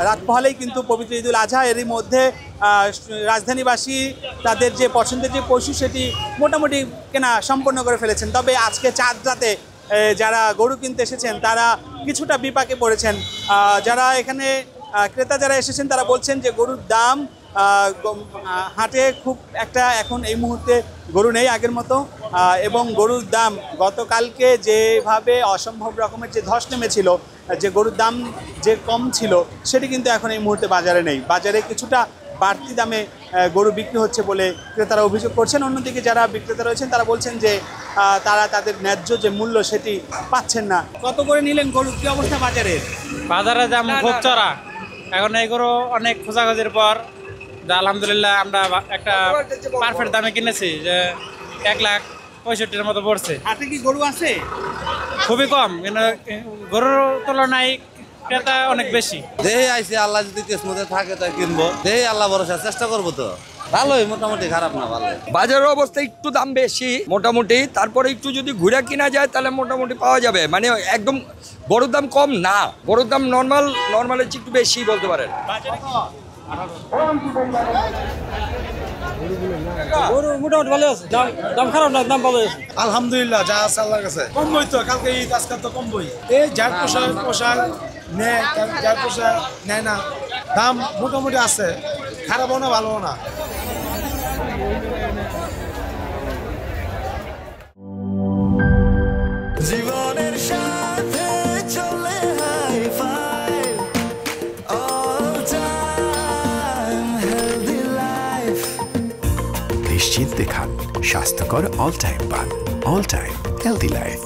রাত পোহালেই কিন্তু পবিত্র ঈদুল আজহা। এরই মধ্যে রাজধানীবাসী তাদের যে পছন্দের যে পশু সেটি মোটামুটি কেনা সম্পন্ন করে ফেলেছেন। তবে আজকে চাঁদ রাতে যারা গরু কিনতে এসেছেন তারা কিছুটা বিপাকে পড়েছেন। যারা এখানে ক্রেতা যারা এসেছেন তারা বলছেন যে গরুর দাম হাটে খুব একটা এখন এই মুহূর্তে গরু নেই আগের মতো, এবং গরুর দাম গতকালকে যেভাবে অসম্ভব রকমের যে ধস নেমেছিল, যে গরুর দাম যে কম ছিল সেটি কিন্তু এখন এই মুহূর্তে বাজারে নেই। বাজারে কিছুটা বাড়তি দামে গরু বিক্রি হচ্ছে বলে ক্রেতারা অভিযোগ করছেন। অন্যদিকে যারা বিক্রেতা রয়েছেন তারা বলছেন যে তারা তাদের ন্যায্য যে মূল্য সেটি পাচ্ছেন না। কত করে নিলেন গরু, কি অবস্থা বাজারের? বাজারের দাম খুব চড়া। এখন এই গরু অনেক খোঁজাখুঁজির পর আলহামদুলিল্লাহ আমরা একটা পারফেক্ট দামে কিনেছি, যে 1,65,000 মতো পড়ছে। হাটে কি গরু আছে? খুবই কম, কিন্তু গরুর তুলনায় ক্রেতা অনেক বেশি। দেহে আইসি, আল্লাহ যদি কিসমতে থাকে তাই কিনবো। দেহে আল্লাহ ভরসা, চেষ্টা করবো তো। ভালোই, মোটামুটি খারাপ না, ভালো। বাজারের অবস্থা একটু দাম বেশি মোটামুটি, তারপরে একটু যদি ঘুরে কিনা যায় তাহলে মোটামুটি পাওয়া যাবে। মানে একদম গরুর দাম কম না, গরুর দাম নর্মালের চেয়ে একটু বেশি বলতে পারেন। গরু মোটামুটি ভালো আছে, দাম খারাপ না, দাম ভালো আছে আলহামদুলিল্লাহ। যা আছে আল্লাহর কাছে। কমবই তো, কালকে ঈদ, আজকাল তো কমবই। এই যার পোশাক নেয়, যার পোশাক নেয় না, দাম মোটামুটি আছে, খারাপও না ভালোও না। জীবনের সাথে চলে hi fi, all time healthy life. নিশ্চিন্তে খান স্বাস্থ্যকর অল টাইম পান, অল টাইম হেলদি লাইফ।